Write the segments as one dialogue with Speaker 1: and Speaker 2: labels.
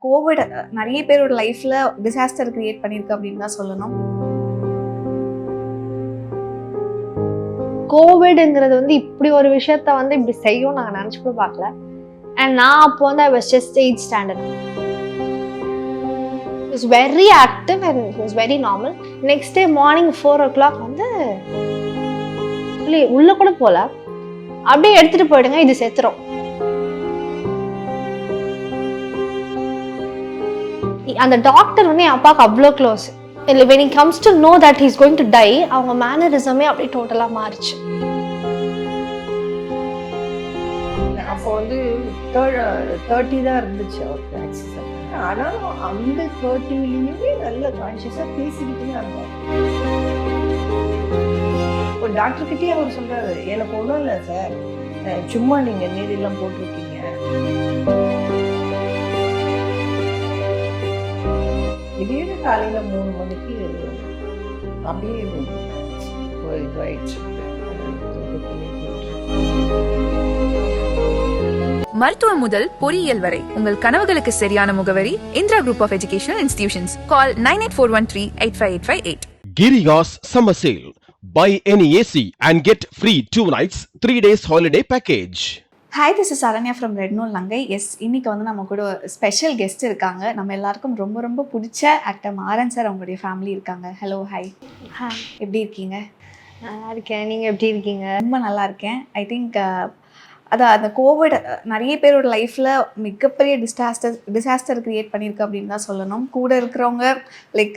Speaker 1: Covid நிறைய பேரோட லைஃப்ல டிசாஸ்டர் கிரியேட் பண்ணியிருக்கு அப்படின்னு தான் சொல்லணும்.
Speaker 2: கோவிட்ங்கிறது வந்து இப்படி ஒரு விஷயத்த வந்து இப்படி செய்யும் நாங்கள் நினச்சி கூட பார்க்கல. அண்ட் நான் அப்போ வந்து ஐ was just 8th standard. It was very active and it was very normal. Next day morning 4 o'clock வந்து உள்ள கூட போல, அப்படியே எடுத்துட்டு போயிடுங்க, இது செத்துரும். அந்த டாக்டர் வந்து என் அப்பாவுக்கு அவ்வளோ க்ளோஸ். இல்லை when it comes to know that he is going to die, அவங்க மேனரிசமே அப்படியே டோட்டலாக மாறிச்சு.
Speaker 3: அப்போ வந்து 30 தான் இருந்துச்சு அவருக்கு ஆக்சிடென்ட். ஆனாலும் அந்த 30லையுமே நல்ல கான்சியஸாக பேசிக்கிட்டே இருந்தார். ஒரு டாக்டர்கிட்டயே அவர் சொல்றாரு, எனக்கு ஒன்றும் இல்லை சார், சும்மா நீங்கள் நீரெல்லாம் போட்டிருக்கீங்க. திடீர்னு காலையில 3 மணிக்கு அப்படியே இதுவாயிடுச்சு.
Speaker 4: மருத்துவம் முதல் பொறியியல் வரை உங்கள் கனவுகளுக்கு சரியான முகவரி Indira group of educational institutions. Call 9841385858.
Speaker 5: Giriga's summer sale. Buy any AC and get free 2 nights 3 days holiday package.
Speaker 1: Hi, this is Saranya from red நூல் லங்கை. எஸ், இன்னைக்கு வந்து நம்ம கூட ஸ்பெஷல் கெஸ்ட் இருக்காங்க. நம்ம எல்லாருக்கும் ரொம்ப ரொம்ப பிடிச்ச ஆக்டர் மாறன் சார், அவங்களுடைய ஃபேமிலி இருக்காங்க. Hello, hi.
Speaker 2: ஹாய்,
Speaker 1: எப்படி இருக்கீங்க?
Speaker 2: நல்லா இருக்கேன். நீங்கள் எப்படி இருக்கீங்க?
Speaker 1: ரொம்ப நல்லா இருக்கேன். ஐ திங்க் அதான் அந்த கோவிட் நிறைய பேரோட லைஃப்பில் மிகப்பெரிய டிசாஸ்டர் கிரியேட் பண்ணியிருக்கு அப்படின்னு தான் சொல்லணும். கூட இருக்கிறவங்க லைக்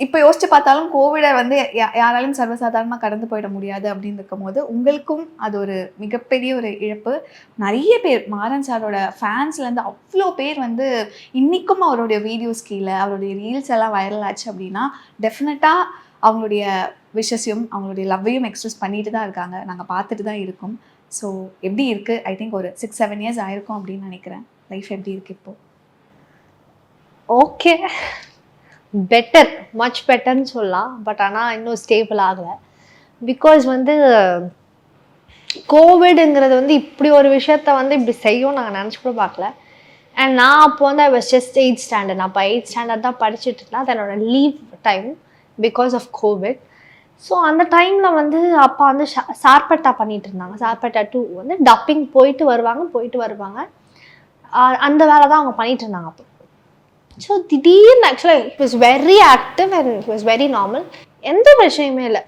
Speaker 1: இப்போ யோசிச்சு பார்த்தாலும் கோவிடை வந்து யாராலையும் சர்வசாதாரணமாக கடந்து போயிட முடியாது அப்படின்னு இருக்கும் போது உங்களுக்கும் அது ஒரு மிகப்பெரிய ஒரு இழப்பு. நிறைய பேர் மாறன் சாரோட ஃபேன்ஸ்லேருந்து அவ்வளோ பேர் வந்து இன்றைக்கும் அவருடைய வீடியோஸ் கீழே அவருடைய ரீல்ஸ் எல்லாம் வைரல் ஆச்சு அப்படின்னா டெஃபினட்டாக அவங்களுடைய விஷஸையும் அவங்களுடைய லவ்வையும் எக்ஸ்பிரஸ் பண்ணிட்டு தான் இருக்காங்க. நாங்கள் பார்த்துட்டு தான் இருக்கோம். ஸோ எப்படி இருக்குது? ஐ திங்க் ஒரு 6-7 years ஆயிருக்கும் அப்படின்னு நினைக்கிறேன். லைஃப் எப்படி இருக்குது இப்போது?
Speaker 2: ஓகே, பெட்டர், மச் பெட்டர்னு சொல்லலாம். பட் ஆனால் இன்னும் ஸ்டேபிள் ஆகலை. பிகாஸ் வந்து கோவிடுங்கிறது வந்து இப்படி ஒரு விஷயத்த வந்து இப்படி செய்யும் நாங்கள் நினச்சி கூட பார்க்கல. அண்ட் நான் அப்போ வந்து ஐ வாஸ் ஜஸ்ட் 8th ஸ்டாண்டர்ட். நான் அப்போ 8th ஸ்டாண்டர்ட் தான் படிச்சுட்டு இருந்தேன். அது என்னோட leave time because of covid. So அந்த டைமில் வந்து அப்பா வந்து சார்பட்டா பண்ணிகிட்டு இருந்தாங்க. சார்பட்டா 2 வந்து டப்பிங் போயிட்டு வருவாங்க. அந்த வேலை தான் அவங்க பண்ணிகிட்டு இருந்தாங்க அப்போ. ஸோ திடீர்னு ஆக்சுவலாக it was very active and it was very normal. எந்த விஷயமே இல்லை,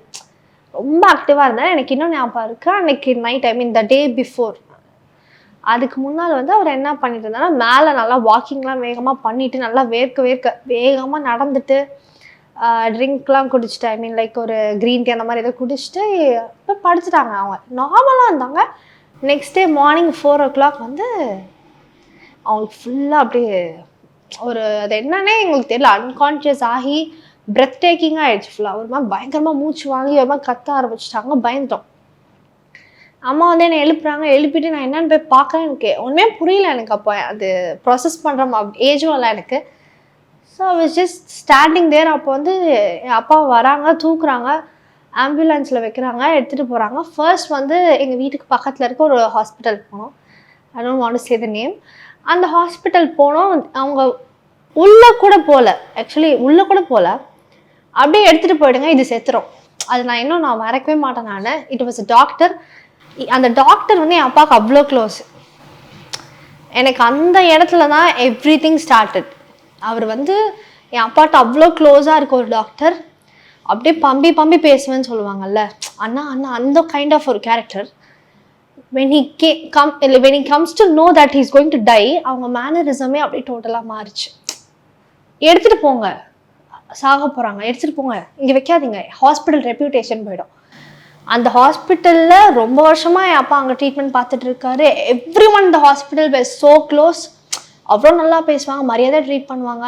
Speaker 2: ரொம்ப ஆக்டிவாக இருந்தேன். எனக்கு இன்னும் ஞாபகம் இருக்குது, அன்னைக்கு நைட், ஐ மீன் த டே பிஃபோர், அதுக்கு முன்னால் வந்து அவர் என்ன பண்ணிட்டு இருந்தாங்கன்னா மேலே நல்லா வாக்கிங்லாம் வேகமாக பண்ணிவிட்டு நல்லா வேர்க்க வேகமாக நடந்துட்டு ட்ரிங்க்லாம் குடிச்சிட்டு, ஐ மீன் லைக் ஒரு க்ரீன் டீ அந்த மாதிரி எதோ குடிச்சிட்டு இப்போ படுத்துட்டாங்க. அவங்க நார்மலாக இருந்தாங்க. நெக்ஸ்ட் டே மார்னிங் 4 o'clock வந்து அவங்களுக்கு ஃபுல்லாக அப்படியே ஒரு அது என்னன்னே எங்களுக்கு தெரியல, அன்கான்ஷியஸ் ஆகி பிரெத் டேக்கிங்காக ஆகிடுச்சு. ஃபுல்லாக ஒரு மாதிரி பயங்கரமாக மூச்சு வாங்கி ஒரு மாதிரி கத்த ஆரம்பிச்சிட்டாங்க. பயந்துட்டோம். அம்மா வந்து என்னை எழுப்பிட்டு நான் என்னென்னு போய் பார்க்குறேன். எனக்கு ஒன்றுமே புரியல. எனக்கு அப்போ அது ப்ராசஸ் பண்ணுற ஏஜும் இல்லை எனக்கு. So I was just standing there. அப்போ வந்து என் அப்பா வராங்க, தூக்குறாங்க, ஆம்புலன்ஸில் வைக்கிறாங்க, எடுத்துகிட்டு போகிறாங்க. ஃபர்ஸ்ட் வந்து எங்கள் வீட்டுக்கு பக்கத்தில் இருக்க ஒரு ஹாஸ்பிட்டல் போனோம். I don't want to say the name. அந்த ஹாஸ்பிட்டல் போனோம். அவங்க உள்ளே கூட போகல, அப்படியே எடுத்துகிட்டு போயிடுங்க, இது செத்துரும். அது நான் மறக்கவே மாட்டேன். It was a doctor. அந்த டாக்டர் வந்து என் அப்பாவுக்கு அவ்வளோ க்ளோஸ். எனக்கு அந்த இடத்துல தான் எவ்ரி திங் ஸ்டார்டட். அவர் வந்து என் அப்பாட்ட அவ்வளோ க்ளோஸாக இருக்க ஒரு டாக்டர். அப்படியே பம்பி பேசுவேன்னு சொல்லுவாங்கல்ல, அண்ணா அந்த கைண்ட் ஆஃப் ஒரு character. when he comes to know that he is going to die, அவங்க மேனரிசமே அப்படியே டோட்டலாக மாறிச்சு. எடுத்துகிட்டு போங்க, சாக போகிறாங்க, எடுத்துகிட்டு போங்க, இங்கே வைக்காதீங்க, ஹாஸ்பிட்டல் ரெப்யூட்டேஷன் போயிடும். அந்த ஹாஸ்பிட்டலில் ரொம்ப வருஷமாக என் அப்பா அங்கே ட்ரீட்மெண்ட் பார்த்துட்டு இருக்காரு. எவ்ரி ஒன் இந்த ஹாஸ்பிட்டல் வேர் ஸோ க்ளோஸ். அவ்வளோ நல்லா பேசுவாங்க, மரியாதை ட்ரீட் பண்ணுவாங்க.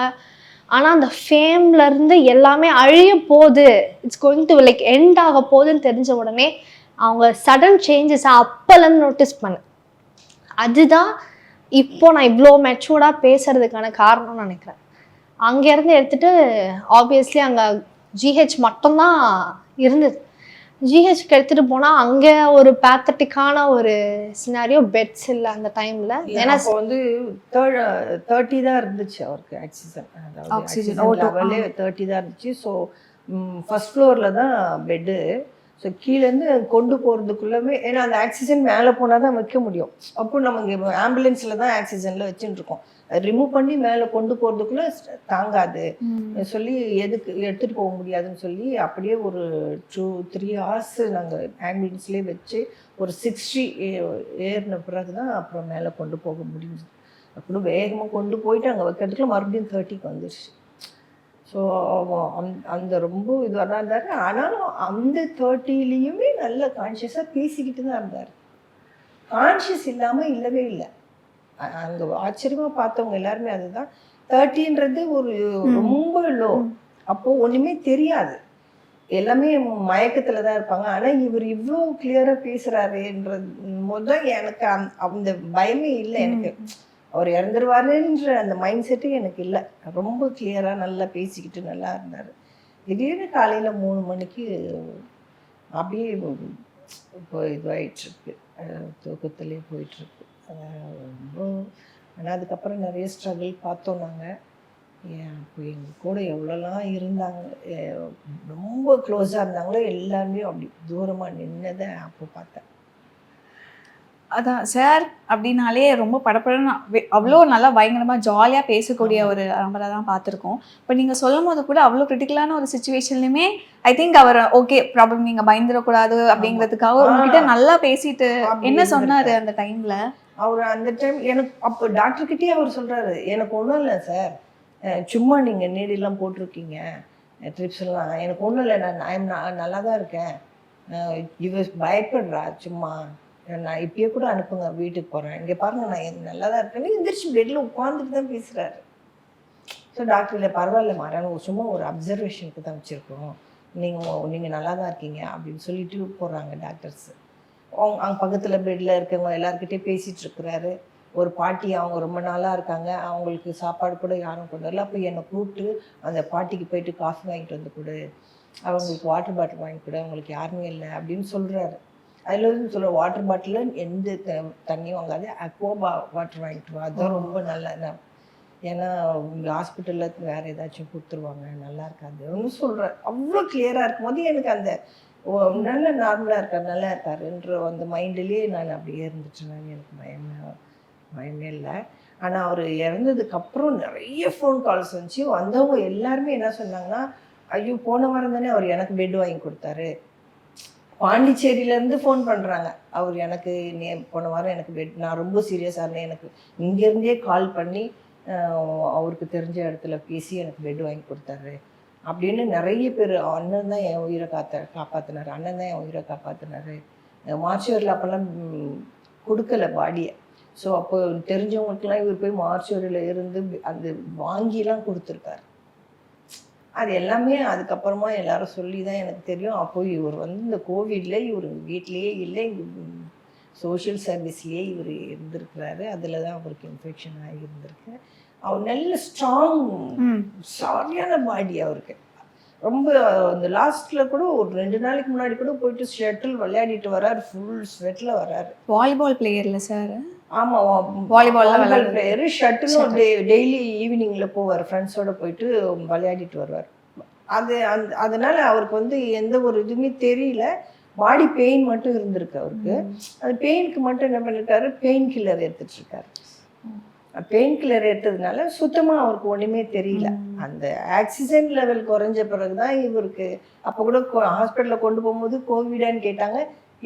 Speaker 2: ஆனால் அந்த ஃபேம்லேருந்து எல்லாமே அழிய போகுது, it's going to like end ஆக போகுதுன்னு தெரிஞ்ச உடனே அவங்க சடன் சேஞ்சஸை அப்போலேருந்து நோட்டீஸ் பண்ணேன். அதுதான் இப்போ நான் இவ்வளோ மெச்சூர்டாக பேசுகிறதுக்கான காரணம்னு நினைக்கிறேன். அங்கேருந்து எடுத்துகிட்டு ஆப்வியஸ்லி அங்கே ஜிஹெச் மட்டும்தான் இருந்தது. ஜிஹெச்க்கு எடுத்துட்டு போனா அங்கே ஒரு பேத்தட்டிக்கான ஒரு சினாரியோ, பெட்ஸ் இல்லை அந்த டைம்ல. ஏன்னா
Speaker 3: அப்போ வந்து 30 தான் இருந்துச்சு அவருக்கு ஆக்சிஜன். அதாவது
Speaker 1: Oxygen.
Speaker 3: ஆக்சிஜன் லெவலே 30 தான் இருந்துச்சு. ஸோ ஃபர்ஸ்ட் ஃப்ளோரில் தான் பெட்டு. ஸோ கீழேருந்து கொண்டு போகிறதுக்குள்ளவே, ஏன்னா அந்த ஆக்சிஜன் மேலே போனால் தான் வைக்க முடியும். அப்போ நம்ம இங்கே ஆம்புலன்ஸில் தான் ஆக்சிஜனில் வச்சுட்டு இருக்கோம். ரிமூவ் பண்ணி மேலே கொண்டு போகிறதுக்குள்ளே தாங்காது சொல்லி எதுக்கு எடுத்துகிட்டு போக முடியாதுன்னு சொல்லி அப்படியே ஒரு 2-3 hours நாங்கள் ஆம்புலன்ஸ்லேயே வச்சு ஒரு 60 ஏறின பிறகு தான் அப்புறம் மேலே கொண்டு போக முடிஞ்சுது. அப்புறம் வேகமாக கொண்டு போயிட்டு அங்கே வைக்கிறதுக்குள்ள மறுபடியும் 30க்கு வந்துடுச்சு. ஸோ அந்த ரொம்ப இதுவாக தான் இருந்தார். ஆனாலும் அந்த 30லேயுமே நல்ல கான்ஷியஸாக பேசிக்கிட்டு தான் இருந்தார். கான்ஷியஸ் இல்லாமல் இல்லவே இல்லை. அங்கே ஆச்சரியமாக பார்த்தவங்க எல்லாருமே அதுதான். 30ன்றது ஒரு ரொம்ப லோ. அப்போது ஒன்றுமே தெரியாது, எல்லாமே மயக்கத்தில் தான் இருப்பாங்க. ஆனால் இவர் இவ்வளோ கிளியராக பேசுகிறாருன்றது போது தான் எனக்கு அந்த பயமே இல்லை. எனக்கு அவர் இறந்துருவாருன்ற அந்த மைண்ட் செட்டு எனக்கு இல்லை. ரொம்ப கிளியராக நல்லா பேசிக்கிட்டு நல்லா இருந்தார். திடீர்னு காலையில் 3 மணிக்கு அப்படியே இப்போ இதுவாகிட்டுருக்கு, தூக்கத்திலே போயிட்டுருக்கு. ரொம்ப. ஆனால் அதுக்கப்புறம் நிறைய ஸ்ட்ரகிள் பார்த்தோம் நாங்கள். அப்போ எங்கள் கூட எவ்வளோலாம் இருந்தாங்க, ரொம்ப க்ளோஸாக இருந்தாங்களோ எல்லாருமே அப்படி தூரமாக நின்னதை அப்போ பார்த்தேன்.
Speaker 1: அதான் சார் அப்படின்னாலே ரொம்ப படப்படன்னு அவ்வளோ நல்லா பயங்கரமாக ஜாலியாக பேசக்கூடிய ஒரு நம்பரை தான் பார்த்துருக்கோம். இப்போ நீங்கள் சொல்லும் போது கூட அவ்வளோ கிரிட்டிக்கலான ஒரு சுச்சுவேஷன்லையுமே ஐ திங்க் அவர் ஓகே ப்ராப்ளம், நீங்கள் பயந்துடக்கூடாது அப்படிங்கிறதுக்காக உங்ககிட்ட நல்லா பேசிட்டு என்ன சொன்னார் அந்த டைமில்?
Speaker 3: அவர் அந்த டைம் எனக்கு அப்போ டாக்டர்கிட்டே அவர் சொல்கிறாரு, எனக்கு ஒன்றும் இல்லை சார், சும்மா நீங்கள் நீடிலாம் போட்டிருக்கீங்க, ட்ரிப்ஸ் எல்லாம், எனக்கு ஒன்றும் இல்லை, நான் நல்லா தான் இருக்கேன், இவர் பயப்படுறா சும்மா, நான் இப்பயே கூட அனுப்புங்க, வீட்டுக்கு போகிறேன், இங்கே பாருங்கள் நான் நல்லா தான் இருக்கேன்னு எந்திரிச்சு பெட்டில் உட்காந்துட்டு தான் பேசுகிறாரு. ஸோ டாக்டர் இல்லை பரவாயில்ல மாறான சும்மா ஒரு அப்சர்வேஷனுக்கு தான் வச்சுருக்கோம், நீங்கள் நல்லா தான் இருக்கீங்க அப்படின்னு சொல்லிட்டு போகிறாங்க டாக்டர்ஸ். அவங்க பக்கத்தில் பெட்டில் இருக்கவங்க எல்லாருக்கிட்டே பேசிகிட்டு இருக்கிறாரு. ஒரு பாட்டி அவங்க ரொம்ப நாளாக இருக்காங்க, அவங்களுக்கு சாப்பாடு கூட யாரும் கொண்டு வரல. அப்போ என்னை கூப்பிட்டு அந்த பாட்டிக்கு போயிட்டு காஃபி வாங்கிட்டு வந்து கொடு, அவங்களுக்கு வாட்டர் பாட்டில் வாங்கி கொடு, அவங்களுக்கு யாருமே இல்லை அப்படின்னு சொல்கிறாரு. அதில் வந்து சொல்கிற வாட்டர் பாட்டிலில் எந்த தண்ணியும் வாங்காது, அக்வா வாட்டர் வாங்கிட்டு வா, அதுதான் ரொம்ப நல்லா, ஏன்னா ஹாஸ்பிட்டலில் வேறு ஏதாச்சும் கொடுத்துருவாங்க, நல்லா இருக்காது ஒன்று சொல்கிறேன். அவ்வளோ கிளியராக இருக்கும்போது எனக்கு அந்த நல்ல நார்மலாக இருக்கார், நல்லா இருக்காருன்ற அந்த மைண்ட்லேயே நான் அப்படியே இருந்துட்டேன். எனக்கு பயமே இல்லை. ஆனால் அவர் இறந்ததுக்கப்புறம் நிறைய ஃபோன் கால்ஸ் வந்துச்சு. வந்தவங்க எல்லாருமே என்ன சொன்னாங்கன்னா, ஐயோ போன வாரம் தானே அவர் எனக்கு பெட் வாங்கி கொடுத்தாரு, பாண்டிச்சேரியிலேருந்து ஃபோன் பண்ணுறாங்க, அவர் எனக்கு போன வாரம் எனக்கு பெட், நான் ரொம்ப சீரியஸாக இருந்தேன், எனக்கு இங்கேருந்தே கால் பண்ணி அவருக்கு தெரிஞ்ச இடத்துல பேசி எனக்கு பெட் வாங்கி கொடுத்தாரு அப்படின்னு நிறைய பேர். அண்ணன் தான் என் உயிரை காப்பாற்றினார், அண்ணன் தான் என் உயிரை காப்பாற்றினார். மார்ச்சுவரியில் அப்போல்லாம் கொடுக்கல பாடியை. ஸோ அப்போ தெரிஞ்சவங்களுக்கெல்லாம் இவர் போய் மார்ச்சுவரியில் இருந்து அந்த வாங்கிலாம் கொடுத்துருக்காரு. அது எல்லாமே அதுக்கப்புறமா எல்லாரும் சொல்லி தான் எனக்கு தெரியும். அப்போ இவர் வந்து இந்த கோவிடில் இவர் வீட்லேயே இல்லை, சோஷியல் சர்வீஸ்லேயே இவர் இருந்திருக்கிறாரு. அதில் தான் அவருக்கு இன்ஃபெக்ஷன் ஆகி இருந்திருக்கு. அவர் நல்ல ஸ்ட்ராங் சரியான பாடி அவருக்கு. ரொம்ப இந்த லாஸ்ட்டில் கூட ஒரு 2 நாளைக்கு முன்னாடி கூட போயிட்டு ஷட்டில் விளையாடிட்டு வர்றாரு, ஃபுல் ஸ்வெட்டில் வர்றாரு.
Speaker 1: வாலிபால் பிளேயர்ல சார்?
Speaker 3: ஆமாம், வாலிபால் பிளேயரு. ஷட்டிலும் டெய்லி ஈவினிங்கில் போவார், ஃப்ரெண்ட்ஸோடு போயிட்டு விளையாடிட்டு வருவார். அதனால் அவருக்கு வந்து எந்த ஒரு இதுவுமே தெரியல. பாடி பெயின் மட்டும் இருந்திருக்கு அவருக்கு. அந்த பெயினுக்கு மட்டும் என்ன பண்ணியிருக்காரு, பெயின் கில்லர் எடுத்துட்ருக்காரு. பெயின் கில்லர் எடுத்ததுனால சுத்தமாக அவருக்கு ஒன்றுமே தெரியல. அந்த ஆக்சிஜன் லெவல் குறைஞ்ச பிறகு தான் இவருக்கு. அப்போ கூட ஹாஸ்பிட்டலில் கொண்டு போகும்போது கோவிடான்னு கேட்டாங்க,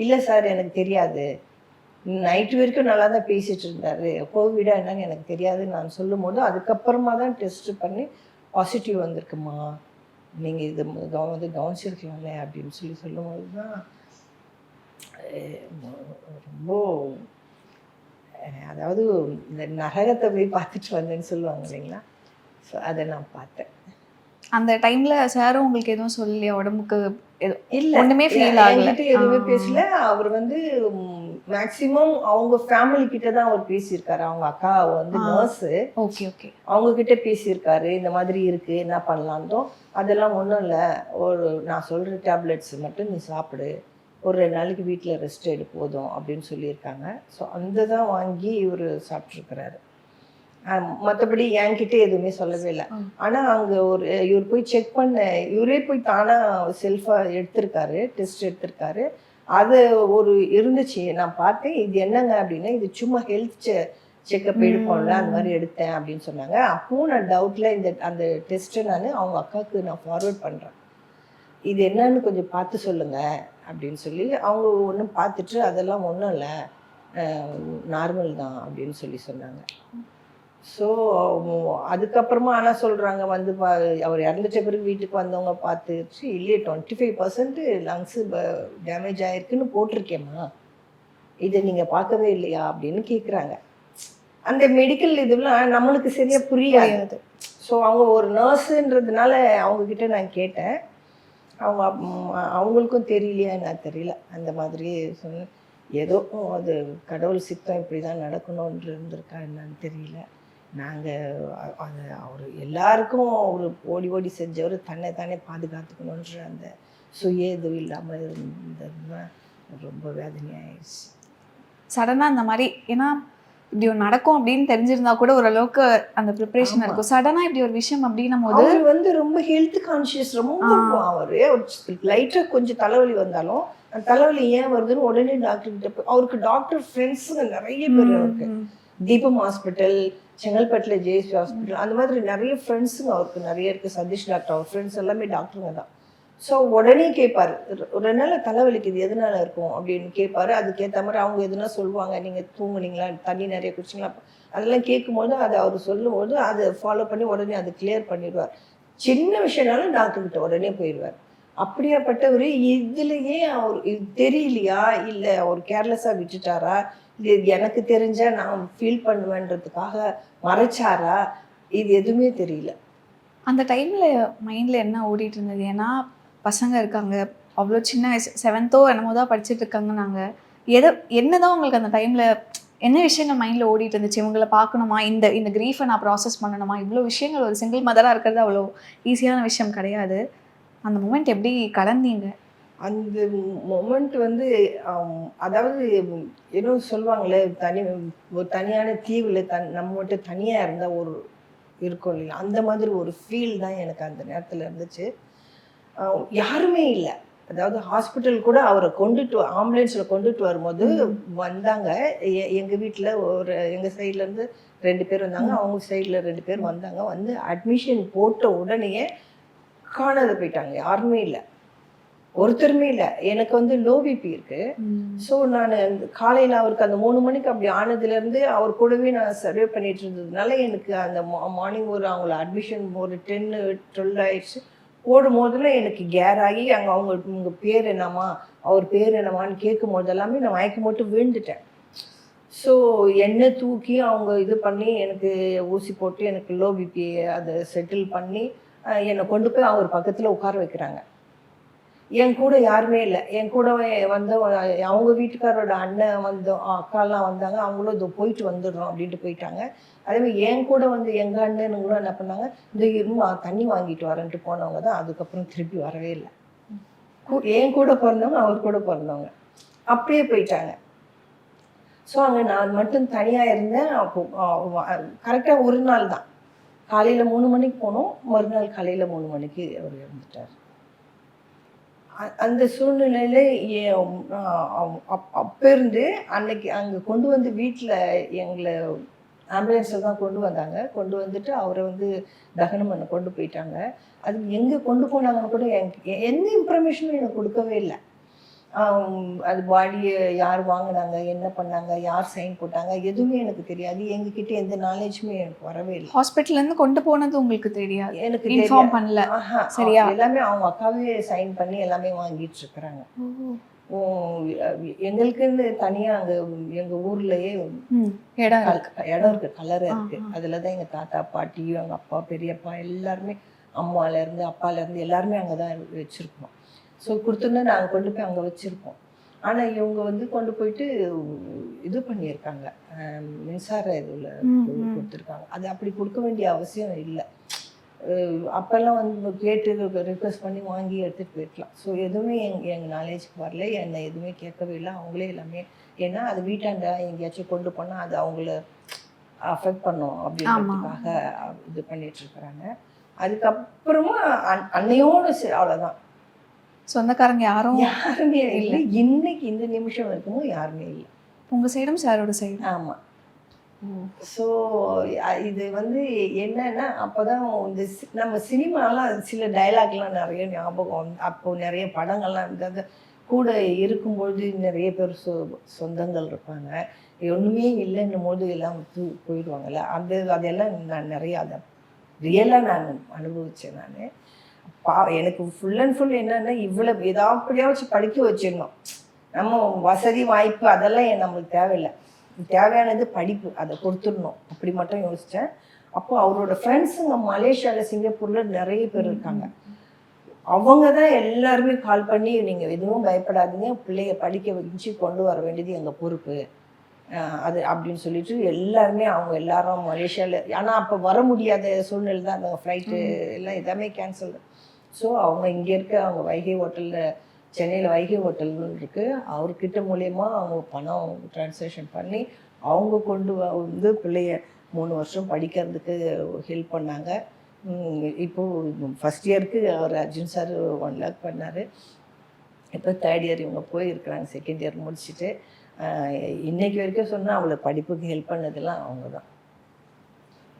Speaker 3: இல்லை சார் எனக்கு தெரியாது, நைட்டு வரைக்கும் நல்லா தான் பேசிகிட்டு இருந்தார், கோவிடா என்னன்னு எனக்கு தெரியாதுன்னு நான் சொல்லும் போது அதுக்கப்புறமா தான் டெஸ்ட்டு பண்ணி பாசிட்டிவ் வந்திருக்குமா, நீங்கள் இது வந்து கவனிச்சிருக்கலாம்ல அப்படின்னு சொல்லும்போது தான் ரொம்ப, அதாவது இந்த நரகத்தை போய் பார்த்துட்டு வந்தேன்னு சொல்லுவாங்க இல்லைங்களா, ஸோ அதை நான் பார்த்தேன்.
Speaker 1: அந்த டைம்ல சாரும் உங்களுக்கு எதுவும் சொல்லலையா, உடம்புக்கு
Speaker 3: இல்லை
Speaker 1: ஒண்ணுமே ஃபீல் ஆகல,
Speaker 3: எதுவுமே பேசல. அவர் வந்து மேக்சிமம் அவங்க ஃபேமிலி கிட்ட தான் அவர் பேசியிருக்காரு. அவங்க அக்கா வந்து நர்ஸு,
Speaker 1: ஓகே ஓகே,
Speaker 3: அவங்க கிட்ட பேசியிருக்காரு. இந்த மாதிரி இருக்கு, என்ன பண்ணலான்ட்டோம். அதெல்லாம் ஒன்றும் இல்லை, ஒரு நான் சொல்கிற டேப்லெட்ஸ் மட்டும் நீ சாப்பிடு, ஒரு 2 நாளைக்கு வீட்டில் ரெஸ்ட் எடு போதும் அப்படின்னு சொல்லியிருக்காங்க. ஸோ அந்த தான் வாங்கி இவர் சாப்பிட்ருக்கிறாரு. மற்றபடி என்கிட்ட எதுவுமே சொல்லவே இல்லை. ஆனால் அங்கே இவர் போய் செக் பண்ண, இவரே போய் தானாக செல்ஃபாக எடுத்திருக்காரு, டெஸ்ட் எடுத்திருக்காரு. அது இருந்துச்சு, நான் பார்த்தேன். இது என்னங்க அப்படின்னா, இது சும்மா ஹெல்த் செக்கப் எடுப்போம்ல, அந்த மாதிரி எடுத்தேன் அப்படின்னு சொன்னாங்க. அப்பவும் நான் டவுட்டில் அந்த டெஸ்ட்டை அவங்க அக்காவுக்கு நான் ஃபார்வர்ட் பண்ணுறேன். இது என்னன்னு கொஞ்சம் பார்த்து சொல்லுங்க அப்படின்னு சொல்லி அவங்க ஒன்றும் பார்த்துட்டு, அதெல்லாம் ஒன்றும் இல்லை, நார்மல் தான் அப்படின்னு சொன்னாங்க. ஸோ அதுக்கப்புறமா ஆனால் சொல்கிறாங்க வந்து அவர் இறந்துட்ட பிறகு வீட்டுக்கு வந்தவங்க பார்த்துச்சு, இல்லையே 25% லங்ஸு டேமேஜ் ஆகிருக்குன்னு போட்டிருக்கேம்மா, இதை நீங்கள் பார்க்கவே இல்லையா அப்படின்னு கேட்குறாங்க. அந்த மெடிக்கல் இதெல்லாம் நம்மளுக்கு சரியாக புரியாது. ஸோ அவங்க ஒரு நர்ஸுன்றதுனால அவங்கக்கிட்ட நான் கேட்டேன். அவங்களுக்கும் தெரியலையா என்ன தெரியல. அந்த மாதிரி சொன்ன ஏதோ அது கடவுள் சித்தம் இப்படி தான் நடக்கணும்னு இருந்திருக்கா என்னன்னு தெரியல. நாங்கள் அவர் எல்லாருக்கும் அவர் ஓடி ஓடி செஞ்சவர், தானே பாதுகாத்துக்கணுன்ற அந்த சுய இது இல்லாமல் இருந்ததுன்னா ரொம்ப வேதனையாயிடுச்சு.
Speaker 1: சடனாக இந்த மாதிரி, ஏன்னா இப்படி ஒரு நடக்கும் அப்படின்னு தெரிஞ்சிருந்தா கூட ஓரளவுக்கு அந்த ப்ரிப்பரேஷன் இருக்கும். சடனாக இப்படி ஒரு விஷயம் அப்படின்னும் போது
Speaker 3: அவர் வந்து ரொம்ப ஹெல்த் கான்ஷியஸ், ரொம்ப அவர் லைட்டாக கொஞ்சம் தலைவலி வந்தாலும் அந்த தலைவலி ஏன் வருதுன்னு உடனே டாக்டர் கிட்ட போய், அவருக்கு டாக்டர் ஃப்ரெண்ட்ஸுங்க நிறைய பேர் அவருக்கு. தீபம் ஹாஸ்பிட்டல், செங்கல்பட்டில் ஜேஎஸ்பி ஹாஸ்பிட்டல், அந்த மாதிரி நிறைய ஃப்ரெண்ட்ஸுங்க அவருக்கு நிறைய இருக்குது. சதீஷ் டாக்டர், அவர் ஃப்ரெண்ட்ஸ் எல்லாமே டாக்டருங்க தான். ஸோ உடனே கேட்பார், ஒரு நாள் தலைவலிக்குது எதனால இருக்கும் அப்படின்னு கேட்பாரு. அதுக்கேற்ற மாதிரி அவங்க எதுனா சொல்லுவாங்க, நீங்கள் தூங்குனீங்களா, தண்ணி நிறைய குடிச்சிங்களா, அதெல்லாம் கேட்கும்போது அதை அவர் சொல்லும்போது அதை ஃபாலோ பண்ணி உடனே அதை கிளியர் பண்ணிடுவார். சின்ன விஷயம்னாலும் டாக்டர்கிட்ட உடனே போயிடுவார். அப்படியாப்பட்டவர் இதுலேயே அவர் இது தெரியலையா, இல்லை அவர் கேர்லெஸ்ஸாக விட்டுட்டாரா, இது எனக்கு தெரிஞ்சா நான் ஃபீல் பண்ணுவேன்றதுக்காக மறைச்சாரா, இது எதுவுமே தெரியல.
Speaker 1: அந்த டைமில் மைண்டில் என்ன ஓடிட்டு இருந்தது? ஏன்னா பசங்க இருக்காங்க, அவ்வளோ சின்ன வயசு, 7th என்னமோ தான் படிச்சுட்டு இருக்காங்க. நாங்கள் என்னதான் உங்களுக்கு அந்த டைமில் என்ன விஷயங்கள் மைண்டில் ஓடிட்டு இருந்துச்சு? இவங்களை பார்க்கணுமா, இந்த க்ரீஃபை நான் ப்ராசஸ் பண்ணணுமா, இவ்வளோ விஷயங்கள். ஒரு சிங்கிள் மதராக இருக்கிறது அவ்வளோ ஈஸியான விஷயம் கிடையாது. அந்த மூமெண்ட் எப்படி கடந்தீங்க?
Speaker 3: அந்த மொமெண்ட் வந்து அதாவது ஏதோ சொல்லுவாங்களே, ஒரு தனியான தீவில் நம்ம மட்டும் தனியாக இருந்தால் ஒரு இருக்கும் இல்லையா, அந்த மாதிரி ஒரு ஃபீல் தான் எனக்கு அந்த நேரத்தில் இருந்துச்சு. யாருமே இல்லை. அதாவது ஹாஸ்பிட்டல் கூட அவரை ஆம்புலன்ஸில் கொண்டுட்டு வரும்போது வந்தாங்க. எங்கள் வீட்டில் எங்கள் சைட்லேருந்து 2 பேர் வந்தாங்க, அவங்க சைடில் 2 பேர் வந்தாங்க. வந்து அட்மிஷன் போட்ட உடனேயே காணாத போயிட்டாங்க. யாருமே இல்லை, ஒருத்தருமே இல்லை. எனக்கு வந்து லோ பிபி இருக்கு. ஸோ நான் காலையில் அவருக்கு அந்த 3 மணிக்கு அப்படி ஆனதுலேருந்து அவர் கூடவே நான் சர்வே பண்ணிட்டு இருந்ததுனால எனக்கு அந்த மார்னிங் அவங்கள அட்மிஷன் ஒரு 10-12 ஆயிடுச்சு. ஓடும் போதுல எனக்கு கேர் ஆகி அங்கே உங்கள் பேர் என்னம்மா, அவர் பேர் என்னம்மான்னு கேட்கும் போது எல்லாமே நான் மயக்கம் போட்டு விழுந்துட்டேன். ஸோ என்னை தூக்கி அவங்க இது பண்ணி எனக்கு ஊசி போட்டு எனக்கு லோ பிபி அதை செட்டில் பண்ணி என்னை கொண்டு போய் அவர் பக்கத்தில் உட்கார வைக்கிறாங்க. என் கூட யாருமே இல்லை. என் கூட வந்து அவங்க வீட்டுக்காரோட அண்ணன் அக்காலாம் வந்தாங்க. அவங்களும் இதோ போயிட்டு வந்துடுறோம் அப்படின்ட்டு போயிட்டாங்க. அதேமாதிரி என் கூட வந்து எங்கள் அண்ணனுங்களும் என்ன பண்ணாங்க, இந்த தண்ணி வாங்கிட்டு வரேன்ட்டு போனவங்க தான் அதுக்கப்புறம் திருப்பி வரவே இல்லை. என் கூட பிறந்தவங்க, அவர் கூட பிறந்தவங்க அப்படியே போயிட்டாங்க. ஸோ அங்கே நான் மட்டும் தனியாக இருந்தேன். அப்போ கரெக்டாக ஒரு நாள் தான், காலையில் 3 மணிக்கு போனோம், மறுநாள் காலையில் 3 மணிக்கு அவர் இறந்துட்டார். அந்த சூழ்நிலையில அப்போ இருந்து அன்னைக்கு அங்கே கொண்டு வந்து வீட்டில் எங்களை ஆம்புலன்ஸில் தான் கொண்டு வந்தாங்க. கொண்டு வந்துட்டு அவரை வந்து தகனம் பண்ண கொண்டு போயிட்டாங்க. அது எங்கே கொண்டு போனாங்கன்னு கூட எந்த இன்ஃபர்மேஷனும் எனக்கு கொடுக்கவே இல்லை. அது பாடியை யார் வாங்கினாங்க, என்ன பண்ணாங்க, யார் சைன் போட்டாங்க, எதுவுமே எனக்கு தெரியாது. எங்ககிட்ட எந்த நாலேஜுமே எனக்கு வரவே இல்லை.
Speaker 1: ஹாஸ்பிட்டல்லேருந்து கொண்டு போனது உங்களுக்கு தெரியாது?
Speaker 3: எனக்கு
Speaker 1: இன்ஃபார்ம் பண்ணல.
Speaker 3: சரியா, எல்லாமே அவங்க அக்காவே சைன் பண்ணி எல்லாமே வாங்கிட்டு இருக்கிறாங்க. எங்களுக்குன்னு தனியாக அங்கே எங்கள் ஊர்லேயே இடம் இருக்கு, கலர் இருக்கு. அதில் தான் எங்கள் தாத்தா பாட்டி, எங்கள் அப்பா பெரியப்பா எல்லாருமே, அம்மாலேருந்து அப்பாலேருந்து எல்லாருமே அங்கே தான் வச்சுருக்கோம். ஸோ கொடுத்துருந்தா நாங்கள் கொண்டு போய் அங்கே வச்சுருப்போம். ஆனால் இவங்க வந்து கொண்டு போயிட்டு இது பண்ணியிருக்காங்க, மின்சார இதில் கொடுத்துருக்காங்க. அது அப்படி கொடுக்க வேண்டிய அவசியம் இல்லை. அப்போல்லாம் வந்து கேட்டு ரிக்வெஸ்ட் பண்ணி வாங்கி எடுத்துகிட்டு போயிருக்கலாம். ஸோ எதுவுமே எங்கள் நாலேஜுக்கு வரல, என்னை எதுவுமே கேட்கவே இல்லை. அவங்களே எல்லாமே, ஏன்னா அது வீட்டாண்ட எங்கேயாச்சும் கொண்டு போனால் அது அவங்கள அஃபெக்ட் பண்ணும் அப்படின்றதுக்காக இது பண்ணிகிட்ருக்குறாங்க. அதுக்கப்புறமா அன்னையோடு அவ்வளோதான்.
Speaker 1: சொந்தக்காரங்க
Speaker 3: யாருமே இல்லை. இன்னைக்கு இந்த நிமிஷம் வரைக்கும் யாருமே இல்லை.
Speaker 1: உங்கள் சைடும் சாரோட சைடும்?
Speaker 3: ஆமாம். ஸோ இது வந்து என்னன்னா, அப்போ தான் இந்த நம்ம சினிமாலாம் சில டைலாக்லாம் நிறைய ஞாபகம், அப்போது நிறைய படங்கள்லாம் இருந்தது. கூட இருக்கும்பொழுது நிறைய பேர் சொந்தங்கள் இருப்பாங்க. ஒன்றுமே இல்லைன்னும் போது எல்லாம் போயிடுவாங்கல்ல, அதெல்லாம் நான் நிறையா அதை ரியலாக நான் அனுபவித்தேன். நான் எனக்கு ஃபுல் அண்ட் ஃபுல் என்னென்னா, இவ்வளோ ஏதாப்படியாச்சும் படிக்க வச்சிடணும். நம்ம வசதி வாய்ப்பு அதெல்லாம் நம்மளுக்கு தேவையில்லை, தேவையானது படிப்பு, அதை கொடுத்துடணும், அப்படி மட்டும் யோசித்தேன். அப்போ அவரோட ஃப்ரெண்ட்ஸுங்க மலேசியாவில் சிங்கப்பூரில் நிறைய பேர் இருக்காங்க. அவங்க தான் எல்லாருமே கால் பண்ணி, நீங்கள் எதுவும் பயப்படாதீங்க, பிள்ளைய படிக்க வச்சு கொண்டு வர வேண்டியது எங்கள் பொறுப்பு அது அப்படின்னு சொல்லிட்டு எல்லாருமே, அவங்க எல்லாரும் மலேசியாவில், ஆனால் அப்போ வர முடியாத சூழ்நிலை தான், அந்த ஃப்ளைட்டு எல்லாம் எல்லாமே கேன்சல். ஸோ அவங்க இங்கே இருக்க அவங்க வைகை ஹோட்டலில், சென்னையில் வைகை ஹோட்டல்னு இருக்குது, அவர்கிட்ட மூலயமா அவங்க பணம் ட்ரான்ஸ்லேஷன் பண்ணி அவங்க கொண்டு வந்து பிள்ளைய 3 வருஷம் படிக்கிறதுக்கு ஹெல்ப் பண்ணாங்க. இப்போது ஃபஸ்ட் இயருக்கு அவர் அர்ஜுன் சார் 1 lakh பண்ணார். இப்போ 3rd இயர் இவங்க போயிருக்கிறாங்க, 2nd இயர் முடிச்சுட்டு. இன்னைக்கு வரைக்கும் சொன்னால் அவளை படிப்புக்கு ஹெல்ப் பண்ணதெல்லாம் அவங்க தான்,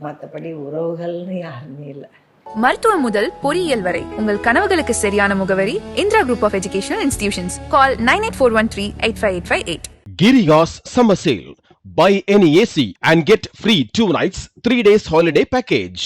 Speaker 3: மற்றபடி உறவுகள்னு யாருமே இல்லை.
Speaker 4: மருத்துவம் முதல் பொறியியல் வரை உங்கள் கனவுகளுக்கு சரியான முகவரி Indira group of educational institutions. Call 9841385858.
Speaker 5: Giriga's summer sale. Buy any AC and get free 2 nights, 3 days holiday package.